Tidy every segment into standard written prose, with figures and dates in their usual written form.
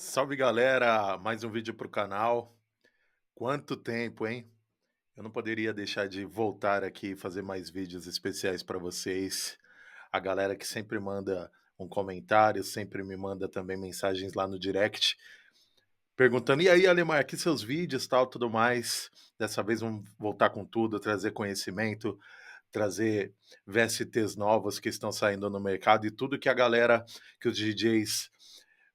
Salve galera, mais um vídeo para o canal. Quanto tempo, hein? Eu não poderia deixar de voltar aqui e fazer mais vídeos especiais para vocês. A galera que sempre manda um comentário, sempre me manda também mensagens lá no direct, perguntando: e aí, Alemar, que seus vídeos, tal, tudo mais. Dessa vez vamos voltar com tudo, trazer conhecimento, trazer VSTs novos que estão saindo no mercado e tudo que a galera, que os DJs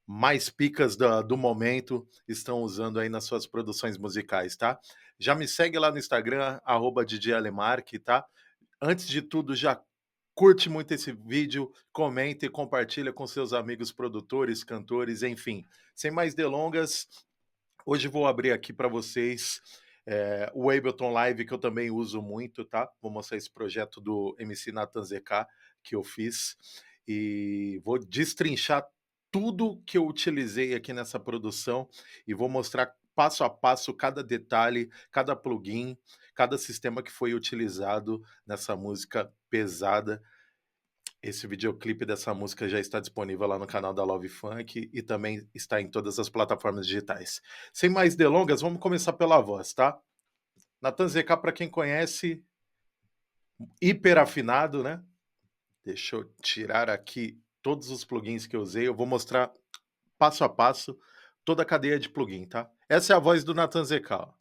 mais picas do momento estão usando aí nas suas produções musicais, tá? Já me segue lá no Instagram, @DJAlemarque, tá? Antes de tudo, já curte muito esse vídeo, comenta e compartilha com seus amigos produtores, cantores, enfim. Sem mais delongas, hoje vou abrir aqui para vocês o Ableton Live, que eu também uso muito, tá? Vou mostrar esse projeto do MC Nathan ZK que eu fiz e vou destrinchar tudo que eu utilizei aqui nessa produção e vou mostrar passo a passo cada detalhe, cada plugin, cada sistema que foi utilizado nessa música pesada. Esse videoclipe dessa música já está disponível lá no canal da Love Funk e também está em todas as plataformas digitais. Sem mais delongas, vamos começar pela voz, tá? Nathan ZK, para quem conhece, hiper afinado, né? Deixa eu tirar aqui todos os plugins que eu usei. Eu vou mostrar passo a passo toda a cadeia de plugin, tá? Essa é a voz do Nathan ZK. Ó.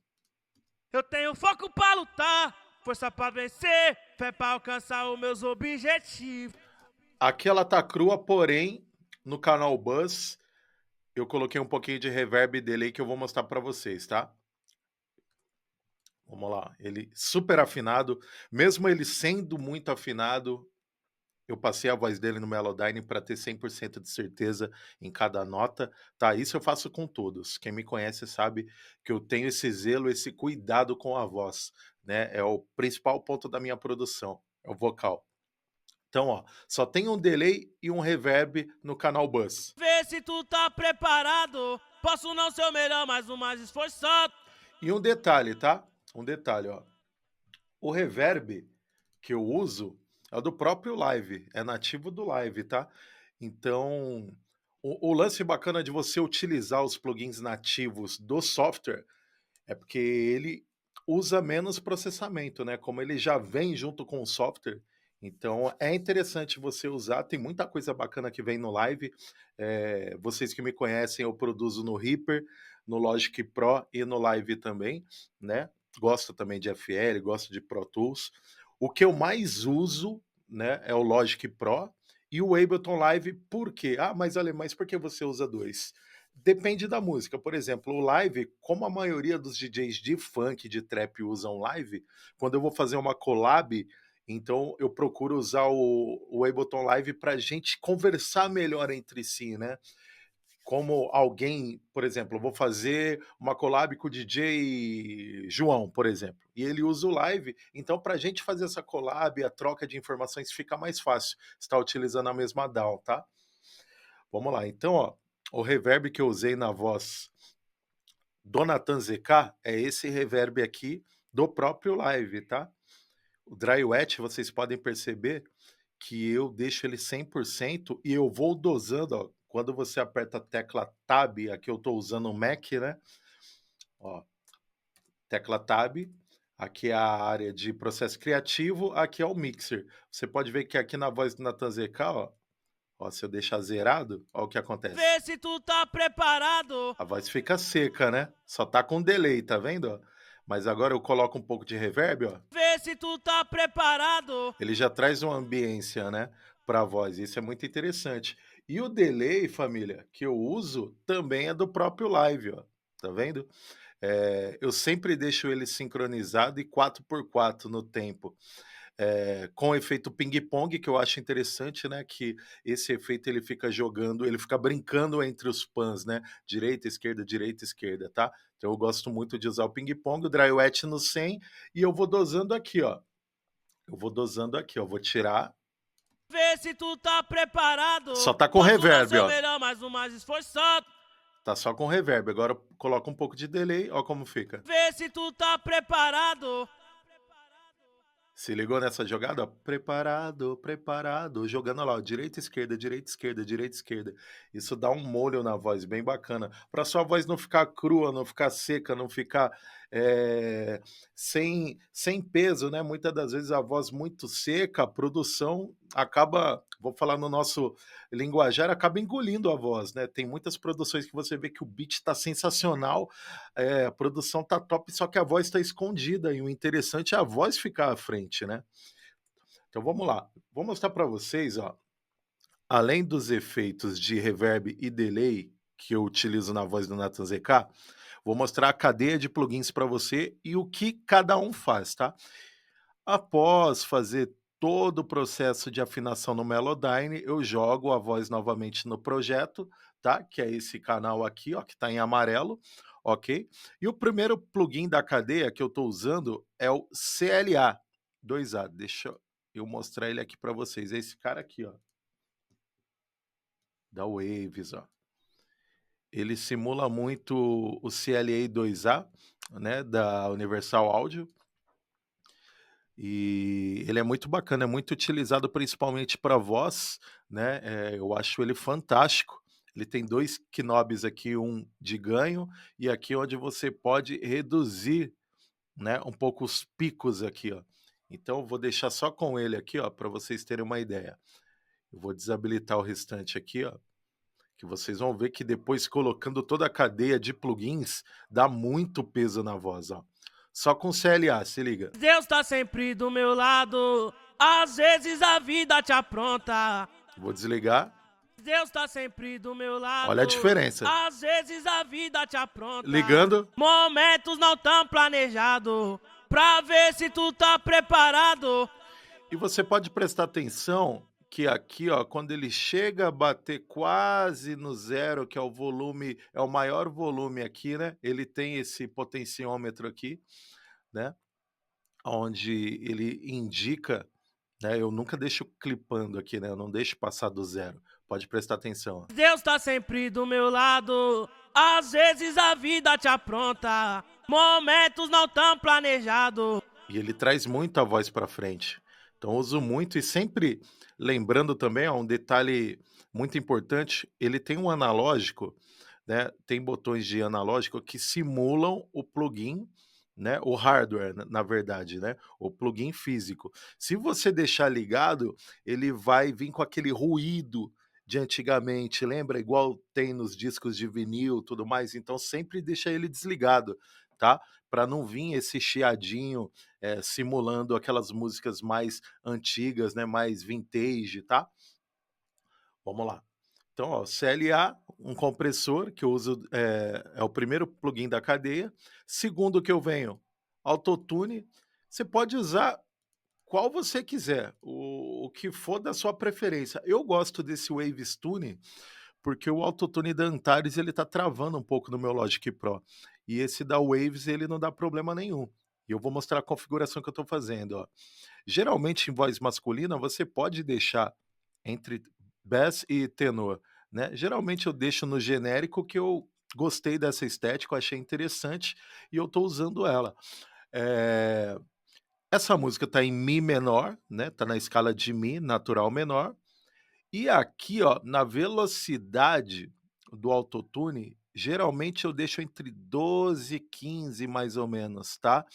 Eu tenho foco pra lutar, força pra vencer, fé pra alcançar os meus objetivos. Aqui ela tá crua, porém, no canal Buzz, eu coloquei um pouquinho de reverb dele aí que eu vou mostrar para vocês, tá? Vamos lá, ele super afinado, mesmo ele sendo muito afinado, eu passei a voz dele no Melodyne para ter 100% de certeza em cada nota, tá? Isso eu faço com todos. Quem me conhece sabe que eu tenho esse zelo, esse cuidado com a voz, né? É o principal ponto da minha produção, é o vocal. Então, ó, só tem um delay e um reverb no canal Buzz. Vê se tu tá preparado, posso não ser o melhor, mas o mais esforçado. E um detalhe, tá? Um detalhe, ó. O reverb que eu uso é o do próprio Live, é nativo do Live, tá? Então, o lance bacana de você utilizar os plugins nativos do software é porque ele usa menos processamento, né? Como ele já vem junto com o software, então é interessante você usar. Tem muita coisa bacana que vem no Live. Vocês que me conhecem, eu produzo no Reaper, no Logic Pro e no Live também, né? Gosto também de FL, gosto de Pro Tools. O que eu mais uso, né, é o Logic Pro e o Ableton Live. Por quê? Ah, mas por que você usa dois? Depende da música. Por exemplo, o live, como a maioria dos DJs de funk, de trap usam live, quando eu vou fazer uma collab, então eu procuro usar o Ableton Live para a gente conversar melhor entre si, né? Como alguém, por exemplo, eu vou fazer uma collab com o DJ João, por exemplo, e ele usa o live, então para a gente fazer essa collab, a troca de informações fica mais fácil, está utilizando a mesma DAW, tá? Vamos lá, então, ó, o reverb que eu usei na voz do Nathan ZK é esse reverb aqui do próprio live, tá? O dry wet, vocês podem perceber que eu deixo ele 100% e eu vou dosando, ó. Quando você aperta a tecla Tab, aqui eu estou usando o Mac, né? Ó, tecla Tab, aqui é a área de processo criativo, aqui é o mixer. Você pode ver que aqui na voz do Nathan ZK, ó, se eu deixar zerado, ó o que acontece. Vê se tu tá preparado. A voz fica seca, né? Só tá com delay, tá vendo? Mas agora eu coloco um pouco de reverb, ó. Vê se tu tá preparado. Ele já traz uma ambiência, né, para a voz. Isso é muito interessante. E o delay, família, que eu uso também é do próprio live, ó. Tá vendo? Eu sempre deixo ele sincronizado e 4x4 no tempo. Com efeito ping-pong, que eu acho interessante, né? Que esse efeito ele fica jogando, ele fica brincando entre os pans, né? Direita, esquerda, tá? Então eu gosto muito de usar o ping-pong, o dry wet no 100 e eu vou dosando aqui, ó. Eu vou dosando aqui, ó. Vou tirar. Vê se tu tá preparado, Só tá com posso não reverb, ser o ó. melhor, mas o mais esforçado. Tá só com reverb. Agora eu coloco um pouco de delay, ó como fica. Vê se tu tá preparado. Se ligou nessa jogada? Ó, preparado, preparado, jogando lá, ó, direita, esquerda, direita, esquerda, direita, esquerda. Isso dá um molho na voz bem bacana, para sua voz não ficar crua, não ficar seca, não ficar sem peso, né? Muitas das vezes a voz muito seca, a produção acaba, vou falar no nosso linguajar, acaba engolindo a voz, né? Tem muitas produções que você vê que o beat está sensacional, a produção tá top, só que a voz está escondida e o interessante é a voz ficar à frente, né? Então vamos lá. Vou mostrar para vocês, ó, além dos efeitos de reverb e delay que eu utilizo na voz do Nathan ZK, vou mostrar a cadeia de plugins para você e o que cada um faz, tá? Após fazer todo o processo de afinação no Melodyne, eu jogo a voz novamente no projeto, tá? Que é esse canal aqui, ó, que está em amarelo, ok? E o primeiro plugin da cadeia que eu estou usando é o CLA 2A. Deixa eu mostrar ele aqui para vocês. É esse cara aqui, ó, da Waves, ó. Ele simula muito o CLA 2A, né, da Universal Audio. E ele é muito bacana, é muito utilizado principalmente para voz, né? Eu acho ele fantástico. Ele tem dois knobs aqui, um de ganho e aqui onde você pode reduzir, né, um pouco os picos aqui, ó. Então eu vou deixar só com ele aqui, ó, para vocês terem uma ideia. Eu vou desabilitar o restante aqui, ó, que vocês vão ver que depois colocando toda a cadeia de plugins dá muito peso na voz, ó. Só com CLA, se liga. Deus tá sempre do meu lado, às vezes a vida te apronta. Vou desligar. Deus tá sempre do meu lado. Olha a diferença. Às vezes a vida te apronta. Ligando. Momentos não tão planejados, pra ver se tu tá preparado. E você pode prestar atenção que aqui, ó, quando ele chega a bater quase no zero, que é o volume, é o maior volume aqui, né? Ele tem esse potenciômetro aqui, né? Onde ele indica, né? Eu nunca deixo clipando aqui, né? Eu não deixo passar do zero. Pode prestar atenção. Ó. Deus tá sempre do meu lado, às vezes a vida te apronta. Momentos não tão planejados. E ele traz muito a voz para frente. Então eu uso muito e sempre lembrando também, ó, um detalhe muito importante, ele tem um analógico, né? Tem botões de analógico que simulam o plugin, né? O hardware, na verdade, né? O plugin físico. Se você deixar ligado, ele vai vir com aquele ruído de antigamente, lembra? Igual tem nos discos de vinil, tudo mais. Então sempre deixa ele desligado, tá? Para não vir esse chiadinho simulando aquelas músicas mais antigas, né? Mais vintage, tá? Vamos lá. Então, ó, CLA, um compressor que eu uso, é o primeiro plugin da cadeia. Segundo que eu venho, Autotune. Você pode usar qual você quiser, o que for da sua preferência. Eu gosto desse Waves Tune, porque o Autotune da Antares ele tá travando um pouco no meu Logic Pro. E esse da Waves ele não dá problema nenhum. E eu vou mostrar a configuração que eu estou fazendo. Ó. Geralmente em voz masculina você pode deixar entre bass e tenor, né? Geralmente eu deixo no genérico que eu gostei dessa estética, eu achei interessante e eu estou usando ela. Eh, Essa música está em Mi menor, né? Tá na escala de Mi natural menor. E aqui, ó, na velocidade do autotune, geralmente eu deixo entre 12 e 15 mais ou menos, tá?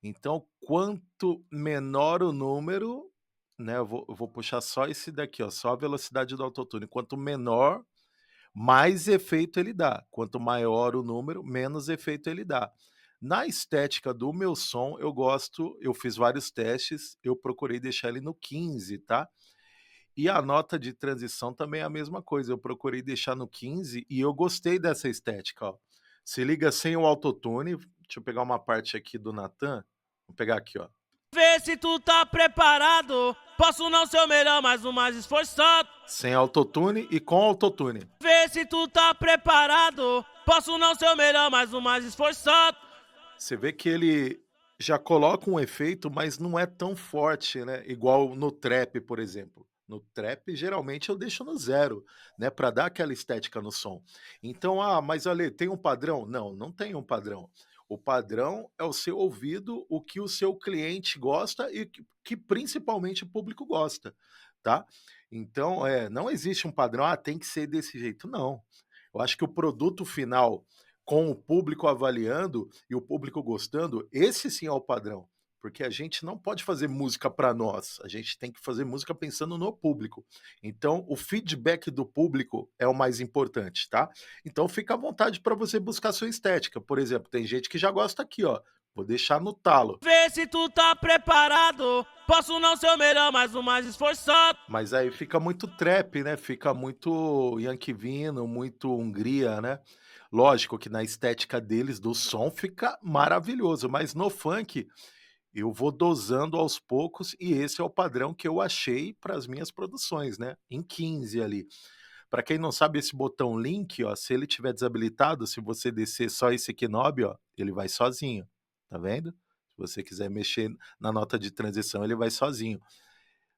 Então, quanto menor o número, né, eu vou puxar só esse daqui, ó, só a velocidade do autotune. Quanto menor, mais efeito ele dá. Quanto maior o número, menos efeito ele dá. Na estética do meu som, eu gosto, eu fiz vários testes, eu procurei deixar ele no 15, tá? E a nota de transição também é a mesma coisa, eu procurei deixar no 15 e eu gostei dessa estética, ó. Se liga sem o autotune, deixa eu pegar uma parte aqui do Nathan, vou pegar aqui, ó. Vê se tu tá preparado. Posso não ser o melhor, mas o mais esforçado. Sem autotune e com autotune. Vê se tu tá preparado. Posso não ser o melhor, mas o mais esforçado. Você vê que ele já coloca um efeito, mas não é tão forte, né? Igual no trap, por exemplo. No trap, geralmente eu deixo no zero, né? Para dar aquela estética no som. Então, mas olha, tem um padrão? Não, não tem um padrão. O padrão é o seu ouvido, o que o seu cliente gosta e que principalmente o público gosta, tá? Então, não existe um padrão, tem que ser desse jeito, não. Eu acho que o produto final, com o público avaliando e o público gostando, esse sim é o padrão. Porque a gente não pode fazer música para nós, a gente tem que fazer música pensando no público. Então, o feedback do público é o mais importante, tá? Então, fica à vontade para você buscar sua estética. Por exemplo, tem gente que já gosta aqui, ó. Vou deixar no talo. Vê se tu tá preparado. Posso não ser o melhor, mas o mais esforçado. Mas aí fica muito trap, né? Fica muito Yankee Vino, muito Hungria, né? Lógico que na estética deles, do som, fica maravilhoso, mas no funk eu vou dosando aos poucos e esse é o padrão que eu achei para as minhas produções, né? Em 15 ali. Para quem não sabe, esse botão link, ó, se ele tiver desabilitado, se você descer só esse knob, ó, ele vai sozinho. Tá vendo? Se você quiser mexer na nota de transição, ele vai sozinho.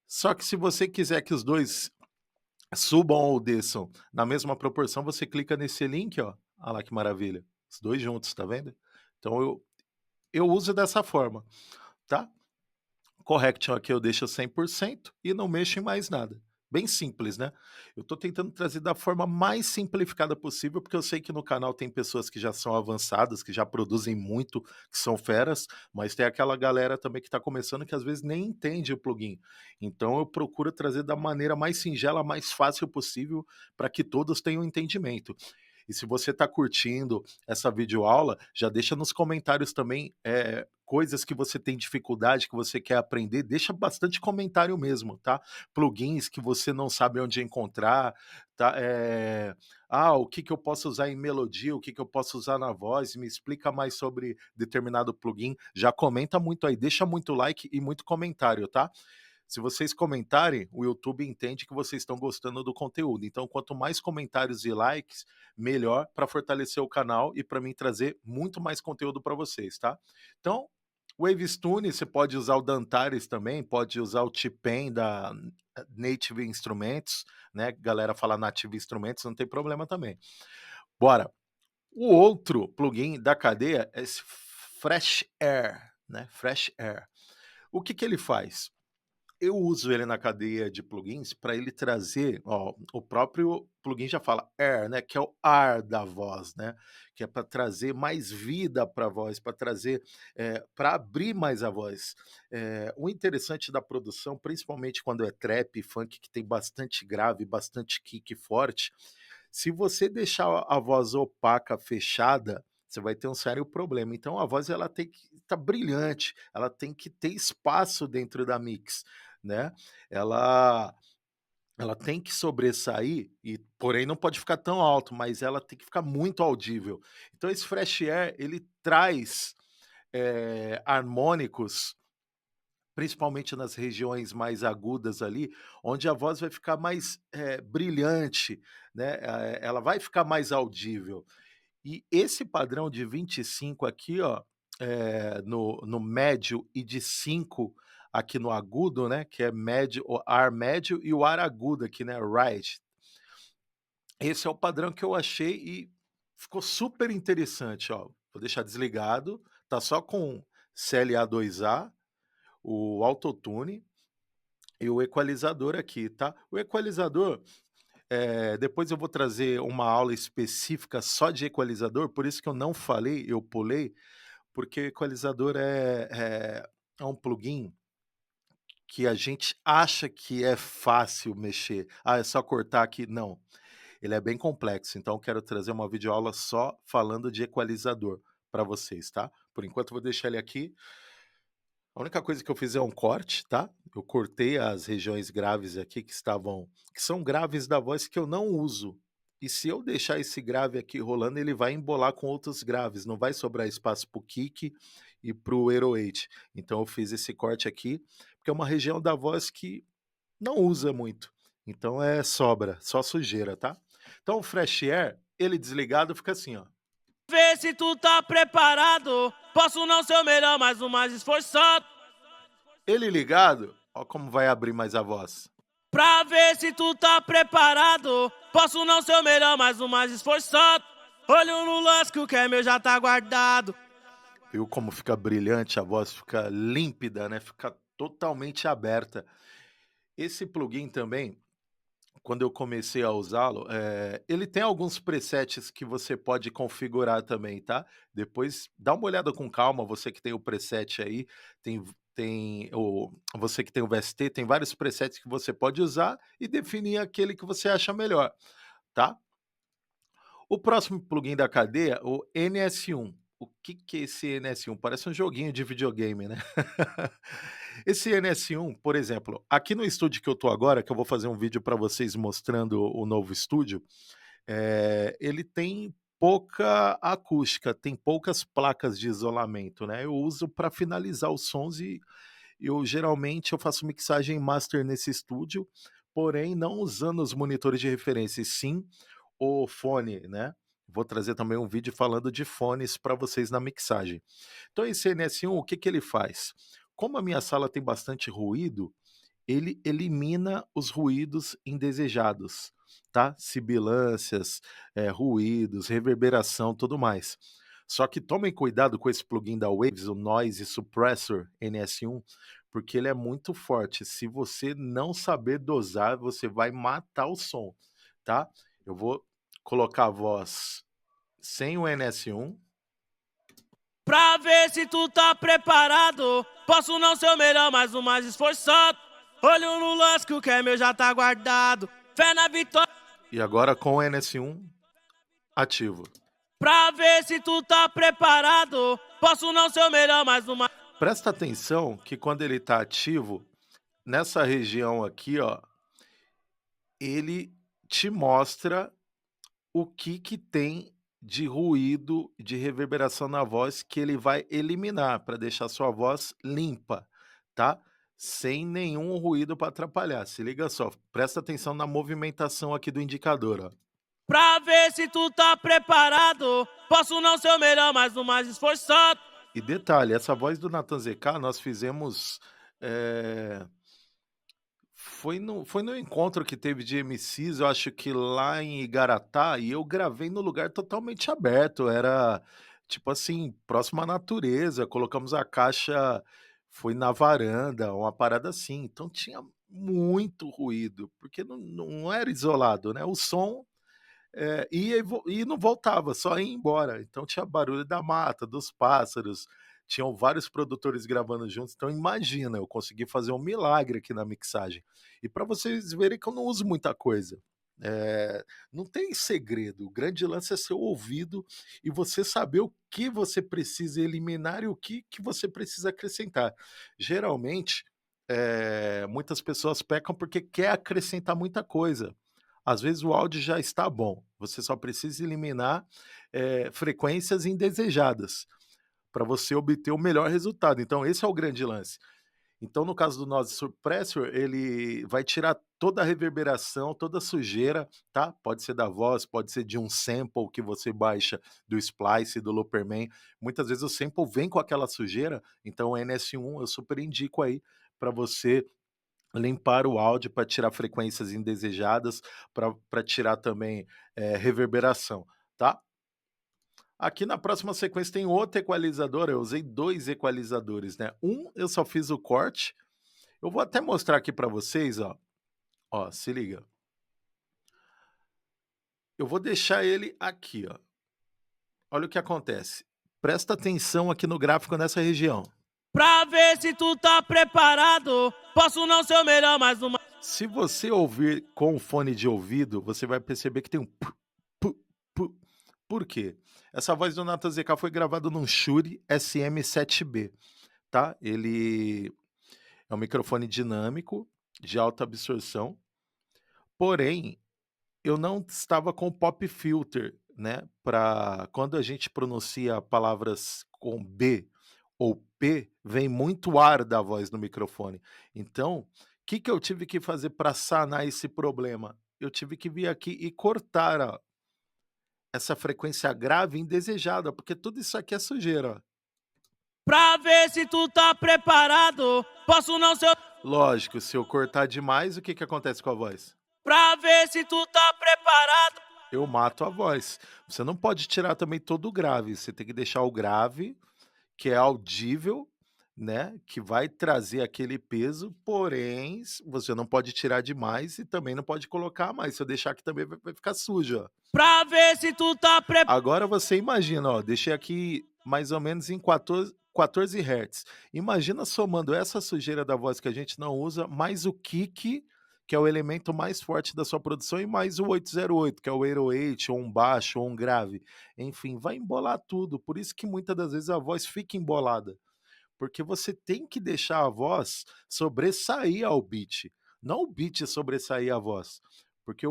Só que se você quiser que os dois subam ou desçam na mesma proporção, você clica nesse link, ó. Olha lá que maravilha. Os dois juntos, tá vendo? Então eu uso dessa forma, tá? Correction aqui eu deixo 100% e não mexo em mais nada. Bem simples, né? Eu tô tentando trazer da forma mais simplificada possível, porque eu sei que no canal tem pessoas que já são avançadas, que já produzem muito, que são feras, mas tem aquela galera também que tá começando que às vezes nem entende o plugin. Então eu procuro trazer da maneira mais singela, mais fácil possível, para que todos tenham entendimento. E se você está curtindo essa videoaula, já deixa nos comentários também coisas que você tem dificuldade, que você quer aprender, deixa bastante comentário mesmo, tá? Plugins que você não sabe onde encontrar, tá? O que eu posso usar em melodia, o que eu posso usar na voz, me explica mais sobre determinado plugin. Já comenta muito aí, deixa muito like e muito comentário, tá? Se vocês comentarem, o YouTube entende que vocês estão gostando do conteúdo. Então, quanto mais comentários e likes, melhor para fortalecer o canal e para mim trazer muito mais conteúdo para vocês, tá? Então, Waves Tune, você pode usar o Dantares também, pode usar o T-Pen da Native Instruments, né? Galera fala Native Instruments, não tem problema também. Bora. O outro plugin da cadeia é esse Fresh Air, né? Fresh Air. O que ele faz? Eu uso ele na cadeia de plugins para ele trazer, ó, o próprio plugin já fala air, né, que é o ar da voz, né, que é para trazer mais vida para a voz, para trazer, para abrir mais a voz. O interessante da produção, principalmente quando é trap, funk, que tem bastante grave, bastante kick forte, se você deixar a voz opaca, fechada, você vai ter um sério problema. Então a voz ela tem que estar brilhante, ela tem que ter espaço dentro da mix, né? Ela ela tem que sobressair e porém não pode ficar tão alto, mas ela tem que ficar muito audível. Então esse Fresh Air, ele traz harmônicos, principalmente nas regiões mais agudas ali, onde a voz vai ficar mais brilhante, né? Ela vai ficar mais audível. E esse padrão de 25 aqui, ó, no médio e de 5 aqui no agudo, né, que é médio, o ar médio e o ar agudo aqui, né, right. Esse é o padrão que eu achei e ficou super interessante, ó. Vou deixar desligado, tá só com CLA2A, o autotune e o equalizador aqui, tá? O equalizador, depois eu vou trazer uma aula específica só de equalizador, por isso que eu não falei, eu pulei, porque equalizador é um plugin que a gente acha que é fácil mexer. É só cortar aqui. Não, ele é bem complexo, então eu quero trazer uma videoaula só falando de equalizador para vocês, tá? Por enquanto eu vou deixar ele aqui. A única coisa que eu fiz é um corte, tá? Eu cortei as regiões graves aqui que são graves da voz que eu não uso. E se eu deixar esse grave aqui rolando, ele vai embolar com outros graves, não vai sobrar espaço pro kick e pro eroate. Então eu fiz esse corte aqui, porque é uma região da voz que não usa muito. Então sobra, só sujeira, tá? Então o Fresh Air, ele desligado fica assim, ó. Vê se tu tá preparado. Posso não ser o melhor, mas o mais esforçado. Ele ligado, ó como vai abrir mais a voz. Pra ver se tu tá preparado. Posso não ser o melhor, mas o mais esforçado. Olho no lance que o que é meu já tá guardado. Viu como fica brilhante, a voz fica límpida, né, fica totalmente aberta. Esse plugin também, quando eu comecei a usá-lo, ele tem alguns presets que você pode configurar também, tá. Depois dá uma olhada com calma, você que tem o preset aí, tem o você que tem o VST, tem vários presets que você pode usar e definir aquele que você acha melhor, tá. O próximo plugin da cadeia, o NS1. O que é esse NS1? Parece um joguinho de videogame, né. Esse NS1, por exemplo, aqui no estúdio que eu tô agora, que eu vou fazer um vídeo para vocês mostrando o novo estúdio, ele tem pouca acústica, tem poucas placas de isolamento, né. Eu uso para finalizar os sons e eu faço mixagem master nesse estúdio, porém não usando os monitores de referência, e sim o fone, né. Vou trazer também um vídeo falando de fones para vocês na mixagem. Então esse NS1, o que que ele faz? Como a minha sala tem bastante ruído, ele elimina os ruídos indesejados, tá? Sibilâncias, ruídos, reverberação, tudo mais. Só que tomem cuidado com esse plugin da Waves, o Noise Suppressor NS1, porque ele é muito forte. Se você não saber dosar, você vai matar o som, tá? Eu vou colocar a voz sem o NS1. Pra ver se tu tá preparado. Posso não ser o melhor, mas o mais esforçado. Olho no lance que o que é meu já tá guardado. Fé na vitória. E agora com o NS1 ativo. Pra ver se tu tá preparado. Posso não ser o melhor, mas o mais. Presta atenção que quando ele está ativo, nessa região aqui, ó, ele te mostra o que tem de ruído, de reverberação na voz que ele vai eliminar para deixar sua voz limpa, tá? Sem nenhum ruído para atrapalhar. Se liga só, presta atenção na movimentação aqui do indicador, ó. Pra ver se tu tá preparado. Posso não ser o melhor, mas o mais esforçado. E detalhe, essa voz do Nathan ZK nós fizemos, foi no encontro que teve de MCs, eu acho que lá em Igaratá, e eu gravei no lugar totalmente aberto, era, tipo assim, próximo à natureza, colocamos a caixa, foi na varanda, uma parada assim, então tinha muito ruído, porque não era isolado, né, o som, ia e não voltava, só ia embora, então tinha barulho da mata, dos pássaros, tinham vários produtores gravando juntos, então imagina, eu consegui fazer um milagre aqui na mixagem. E para vocês verem que eu não uso muita coisa. Não tem segredo, o grande lance é seu ouvido e você saber o que você precisa eliminar e o que você precisa acrescentar. Geralmente, muitas pessoas pecam porque quer acrescentar muita coisa. Às vezes o áudio já está bom, você só precisa eliminar, frequências indesejadas para você obter o melhor resultado. Então esse é o grande lance. Então no caso do Noise Suppressor, ele vai tirar toda a reverberação, toda a sujeira, tá? Pode ser da voz, pode ser de um sample que você baixa do Splice, do Looperman. Muitas vezes o sample vem com aquela sujeira, então o NS1 eu super indico aí para você limpar o áudio, para tirar frequências indesejadas, para tirar também, reverberação, tá? Aqui na próxima sequência tem outro equalizador, eu usei 2 equalizadores, né, um eu só fiz o corte, eu vou até mostrar aqui para vocês, ó, se liga. Eu vou deixar ele aqui, ó. Olha o que acontece, presta atenção aqui no gráfico nessa região. Pra ver se tu tá preparado. Posso não ser o melhor, mas o mais. Se você ouvir com fone de ouvido, você vai perceber que tem um pu, pu, pu. Por quê? Essa voz do Nathan ZK foi gravada num Shure SM7B, tá? Ele é um microfone dinâmico, de alta absorção, porém, eu não estava com pop filter, né, para quando a gente pronuncia palavras com B ou P, vem muito ar da voz no microfone. Então, o que eu tive que fazer para sanar esse problema? Eu tive que vir aqui e cortar, ó, essa frequência grave indesejada, porque tudo isso aqui é sujeira, ó. Pra ver se tu tá preparado. Posso não ser. Lógico, se eu cortar demais, o que acontece com a voz? Pra ver se tu tá preparado. Eu mato a voz. Você não pode tirar também todo o grave, você tem que deixar o grave, que é audível, né, que vai trazer aquele peso, porém você não pode tirar demais e também não pode colocar a mais, se eu deixar aqui também vai ficar sujo, ó. Pra ver se tu tá preparado. Agora você imagina, ó, deixei aqui mais ou menos em 14 Hz. Imagina somando essa sujeira da voz que a gente não usa, mais o kick, que é o elemento mais forte da sua produção, e mais o 808, que é o 808, ou um baixo, ou um grave. Enfim, vai embolar tudo. Por isso que muitas das vezes a voz fica embolada. Porque você tem que deixar a voz sobressair ao beat, não o beat sobressair a voz. Porque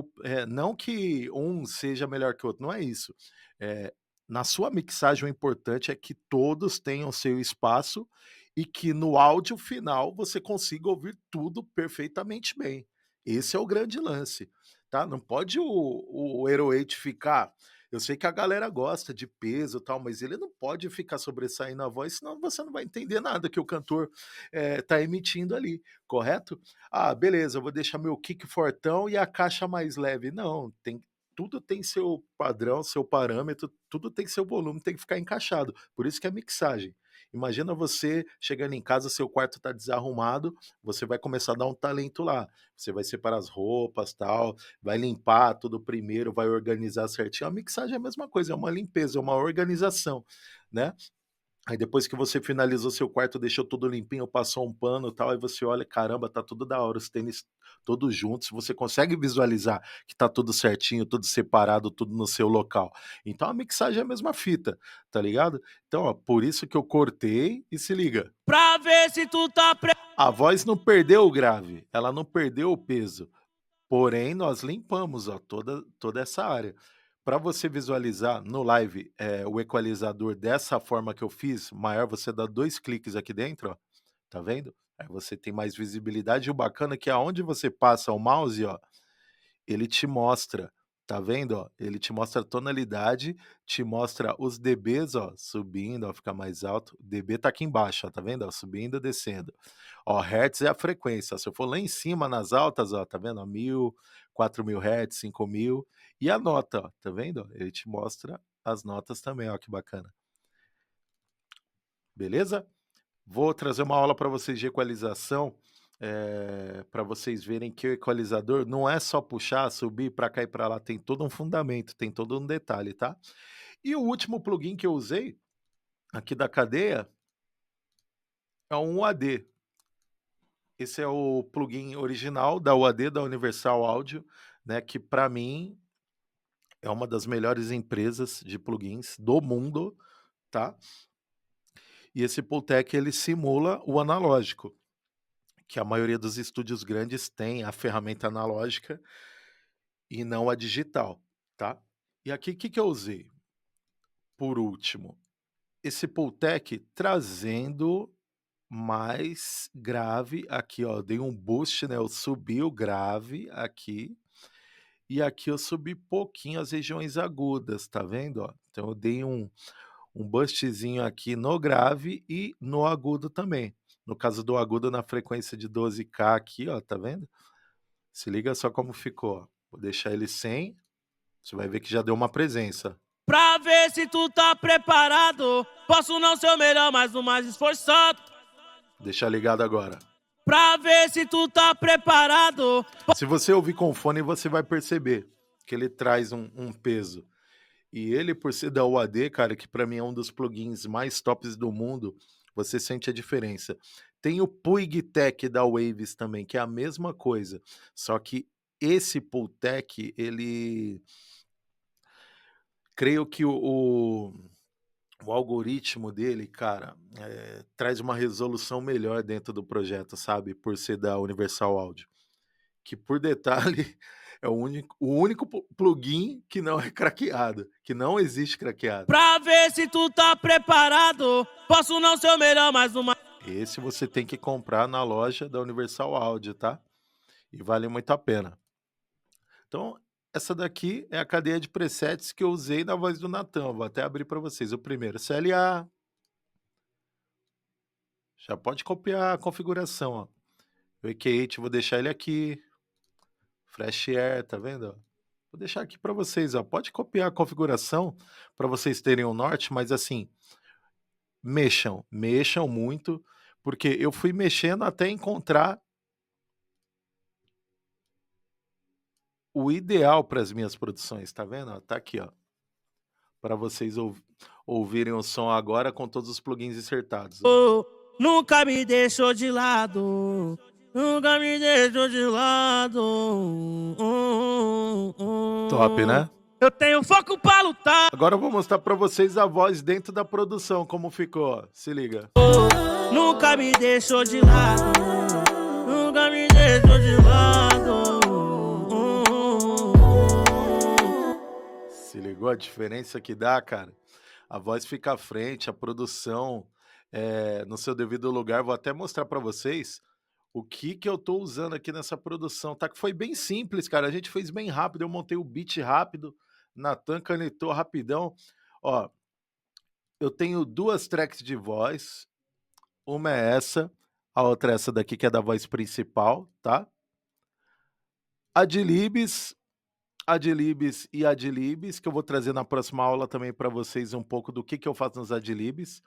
não que um seja melhor que o outro, não é isso. Eh, Na sua mixagem, o importante é que todos tenham seu espaço e que no áudio final você consiga ouvir tudo perfeitamente bem. Esse é o grande lance, tá? Não pode o Hero 8 ficar, eu sei que a galera gosta de peso e tal, mas ele não pode ficar sobressaindo a voz, senão você não vai entender nada que o cantor tá emitindo ali, correto? Ah, beleza, eu vou deixar meu kick fortão e a caixa mais leve. Não, tudo tem seu padrão, seu parâmetro, tudo tem seu volume, tem que ficar encaixado. Por isso que é mixagem. Imagina você chegando em casa, seu quarto tá desarrumado, você vai começar a dar um talento lá. Você vai separar as roupas, tal, vai limpar tudo primeiro, vai organizar certinho. A mixagem é a mesma coisa, é uma limpeza, é uma organização, né? Aí depois que você finalizou seu quarto, deixou tudo limpinho, passou um pano e tal, aí você olha, caramba, tá tudo da hora, os tênis todos juntos, você consegue visualizar que tá tudo certinho, tudo separado, tudo no seu local. Então a mixagem é a mesma fita, tá ligado? Então, ó, por isso que eu cortei e se liga. Pra ver se tu tá preparado. A voz não perdeu o grave, ela não perdeu o peso. Porém, nós limpamos, ó, toda essa área. Para você visualizar no live, o equalizador dessa forma que eu fiz, maior, você dá 2 cliques aqui dentro, ó, tá vendo? Aí você tem mais visibilidade e o bacana é que aonde você passa o mouse, ó, ele te mostra, tá vendo, ó? Ele te mostra a tonalidade, te mostra os dBs, ó, subindo, ó, fica mais alto. dB tá aqui embaixo, ó, tá vendo, ó, subindo, descendo. Ó, hertz é a frequência, se eu for lá em cima nas altas, ó, tá vendo, ó, 1000, 4000 hertz, 5000, e a nota, ó, tá vendo, ó? Ele te mostra as notas também, ó, que bacana. Beleza? Vou trazer uma aula para vocês de equalização, para vocês verem que o equalizador não é só puxar, subir para cá e para lá, tem todo um fundamento, tem todo um detalhe, tá? E o último plugin que eu usei aqui da cadeia é um UAD. Esse é o plugin original da UAD, da Universal Audio, né, que para mim é uma das melhores empresas de plugins do mundo, tá? E esse Pultec ele simula o analógico, que a maioria dos estúdios grandes tem a ferramenta analógica e não a digital, tá? E aqui o que que eu usei? Por último, esse Pultec trazendo mais grave aqui, ó, eu dei um boost, né, eu subi o grave aqui, e aqui eu subi pouquinho as regiões agudas, tá vendo, ó? Então eu dei um boostzinho aqui no grave e no agudo também. No caso do agudo na frequência de 12K aqui, ó, tá vendo? Se liga só como ficou, ó. Vou deixar ele sem, você vai ver que já deu uma presença. Pra ver se tu tá preparado. Posso não ser o melhor, mas o mais esforçado. Deixar ligado agora. Pra ver se tu tá preparado. Se você ouvir com fone, você vai perceber que ele traz um peso. E ele, por ser da UAD, cara, que para mim é um dos plugins mais tops do mundo, você sente a diferença. Tem o Puig Tech da Waves também, que é a mesma coisa. Só que esse Pultec, ele. Creio que o algoritmo dele, cara, traz uma resolução melhor dentro do projeto, sabe? Por ser da Universal Audio. Que, por detalhe, é o único plugin que não é craqueado, que não existe craqueado. Pra ver se tu tá preparado. Posso não ser o melhor, mas o mais. Esse você tem que comprar na loja da Universal Audio, tá? E vale muito a pena. Então, essa daqui é a cadeia de presets que eu usei na voz do Natan. Vou até abrir para vocês. O primeiro, CLA. Já pode copiar a configuração, ó. O EQ8, vou deixar ele aqui. Fresh Air, tá vendo? Ó? Vou deixar aqui para vocês, ó. Pode copiar a configuração para vocês terem o norte, mas assim, mexam muito, porque eu fui mexendo até encontrar o ideal para as minhas produções, tá vendo? Ó, tá aqui, ó, para vocês ouvirem o som agora com todos os plugins insertados. Ó. Nunca me deixou de lado, nunca me deixou de lado. Top, né? Eu tenho foco pra lutar. Agora eu vou mostrar para vocês a voz dentro da produção, como ficou, ó. Se liga. Nunca me deixou de lado, nunca me deixou de lado. Se ligou a diferença que dá, cara? A voz fica à frente, a produção no seu devido lugar. Vou até mostrar para vocês o que eu tô usando aqui nessa produção, tá? Que foi bem simples, cara. A gente fez bem rápido, eu montei o beat rápido, Natan canetou rapidão. Ó, eu tenho 2 tracks de voz, uma é essa, a outra é essa daqui que é da voz principal, tá? Adlibs e adlibs, que eu vou trazer na próxima aula também para vocês um pouco do que eu faço nos adlibs.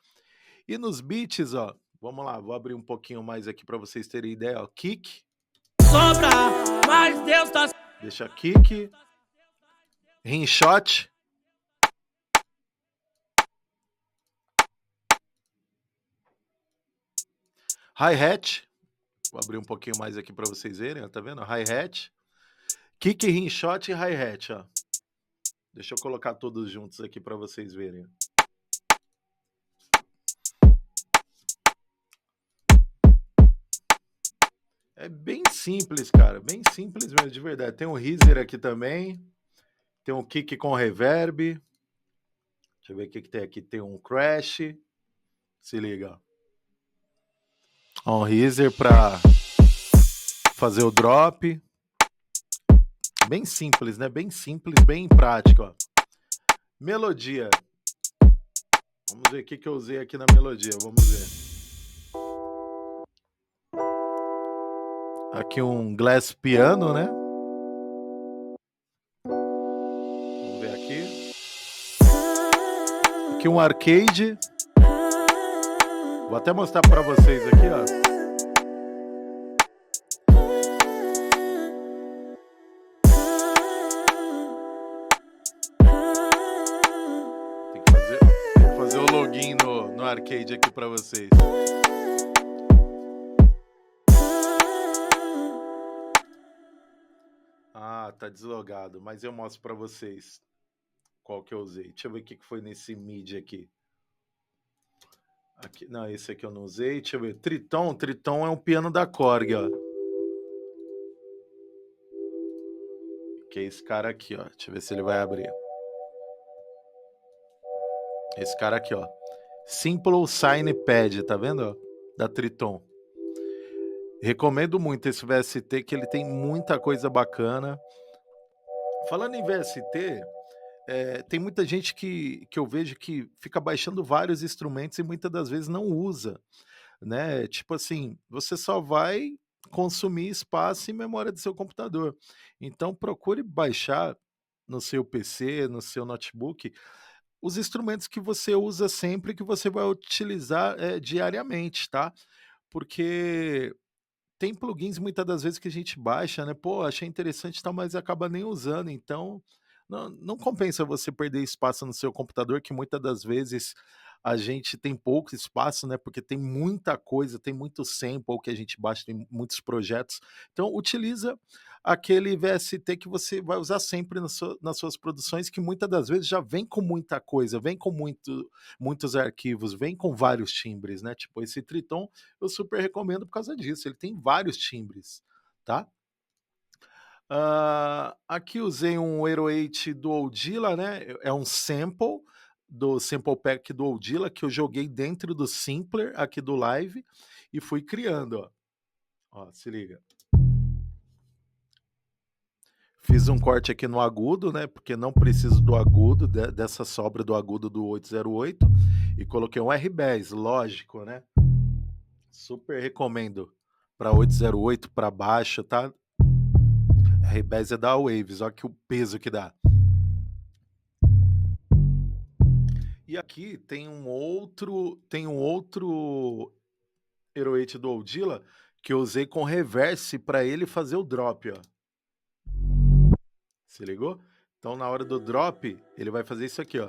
E nos beats, ó, vamos lá, vou abrir um pouquinho mais aqui para vocês terem ideia, ó, kick. Sobra, mas Deus tá... Deixa kick. Rimshot. Hi-hat. Vou abrir um pouquinho mais aqui para vocês verem, ó, tá vendo? Hi-hat. Kick, rimshot e hi-hat, ó. Deixa eu colocar todos juntos aqui para vocês verem. É bem simples, cara. Bem simples mesmo, de verdade. Tem um riser aqui também. Tem um kick com reverb. Deixa eu ver o que tem aqui. Tem um crash. Se liga. Um riser para fazer o drop. Bem simples, né? Bem simples, bem prático, ó. Melodia. Vamos ver o que eu usei aqui na melodia. Vamos ver. Aqui um glass piano, né? Vamos ver aqui. Aqui um arcade. Vou até mostrar para vocês aqui, ó. Tem que fazer o login no arcade aqui para vocês. Ah, tá deslogado, mas eu mostro para vocês qual que eu usei. Deixa eu ver o que foi nesse MIDI aqui. Aqui. Não, esse aqui eu não usei. Deixa eu ver. Triton. Triton é um piano da Korg, ó. Que é esse cara aqui, ó. Deixa eu ver se ele vai abrir. Esse cara aqui, ó. Simple Sine Pad, tá vendo? Ó? Da Triton. Recomendo muito esse VST, que ele tem muita coisa bacana. Falando em VST, tem muita gente que eu vejo que fica baixando vários instrumentos e muitas das vezes não usa, né? Tipo assim, você só vai consumir espaço e memória do seu computador. Então procure baixar no seu PC, no seu notebook, os instrumentos que você usa sempre, que você vai utilizar diariamente, tá? Porque tem plugins muitas das vezes que a gente baixa, né? Pô, achei interessante, tal, mas acaba nem usando. Então, não compensa você perder espaço no seu computador, que muitas das vezes a gente tem pouco espaço, né? Porque tem muita coisa, tem muito sample que a gente baixa, tem muitos projetos. Então, utiliza aquele VST que você vai usar sempre nas suas produções, que muitas das vezes já vem com muita coisa, vem com muitos arquivos, vem com vários timbres, né? Tipo, esse Triton eu super recomendo por causa disso, ele tem vários timbres, tá? Aqui usei um 808 do Audila, né? É um sample do Sample Pack do Audila que eu joguei dentro do Simpler aqui do Live e fui criando, ó. Ó, se liga. Fiz um corte aqui no agudo, né? Porque não preciso do agudo, dessa sobra do agudo do 808. E coloquei um R10, lógico, né? Super recomendo para 808 para baixo, tá? R10 é da Waves, olha que o peso que dá. E aqui tem um outro Heroate do Oldila que eu usei com reverse para ele fazer o drop, ó. Se ligou? Então na hora do drop, ele vai fazer isso aqui, ó.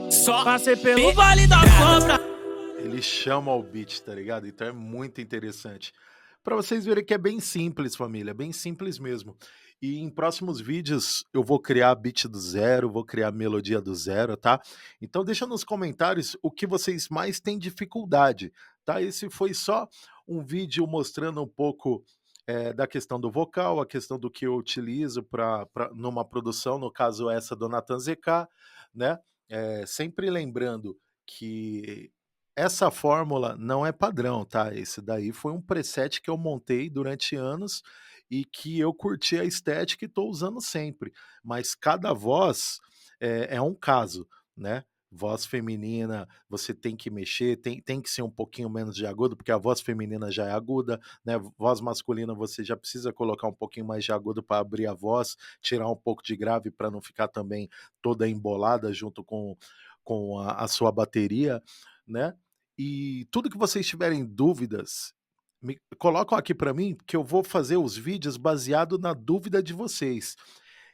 Só passei pelo Vale da Sombra. Ele chama o beat, tá ligado? Então é muito interessante. Para vocês verem que é bem simples, família, bem simples mesmo. E em próximos vídeos eu vou criar beat do zero, vou criar melodia do zero, tá? Então deixa nos comentários o que vocês mais têm dificuldade, tá? Esse foi só um vídeo mostrando um pouco da questão do vocal, a questão do que eu utilizo para numa produção, no caso essa do Nathan ZK, né? Sempre lembrando que essa fórmula não é padrão, tá? Esse daí foi um preset que eu montei durante anos e que eu curti a estética e estou usando sempre. Mas cada voz é um caso, né? Voz feminina, você tem que mexer, tem que ser um pouquinho menos de agudo, porque a voz feminina já é aguda, né? Voz masculina você já precisa colocar um pouquinho mais de agudo para abrir a voz, tirar um pouco de grave para não ficar também toda embolada junto com a sua bateria, né? E tudo que vocês tiverem dúvidas, me colocam aqui para mim, que eu vou fazer os vídeos baseado na dúvida de vocês.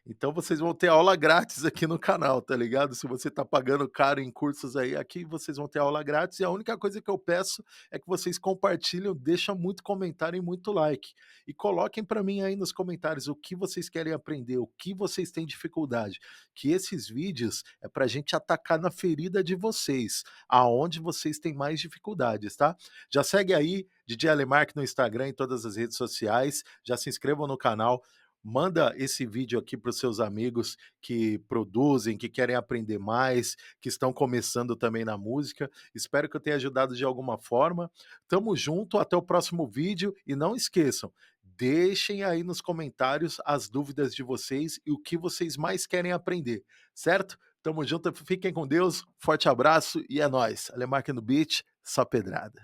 Então vocês vão ter aula grátis aqui no canal, tá ligado? Se você tá pagando caro em cursos aí, aqui vocês vão ter aula grátis e a única coisa que eu peço é que vocês compartilhem, deixam muito comentário e muito like. E coloquem para mim aí nos comentários o que vocês querem aprender, o que vocês têm dificuldade. Que esses vídeos é pra gente atacar na ferida de vocês, aonde vocês têm mais dificuldades, tá? Já segue aí DJ Alemark no Instagram e todas as redes sociais, já se inscrevam no canal. Manda esse vídeo aqui para os seus amigos que produzem, que querem aprender mais, que estão começando também na música. Espero que eu tenha ajudado de alguma forma. Tamo junto, até o próximo vídeo e não esqueçam, deixem aí nos comentários as dúvidas de vocês e o que vocês mais querem aprender, certo? Tamo junto, fiquem com Deus, forte abraço e é nóis. Alemark no beat, só pedrada.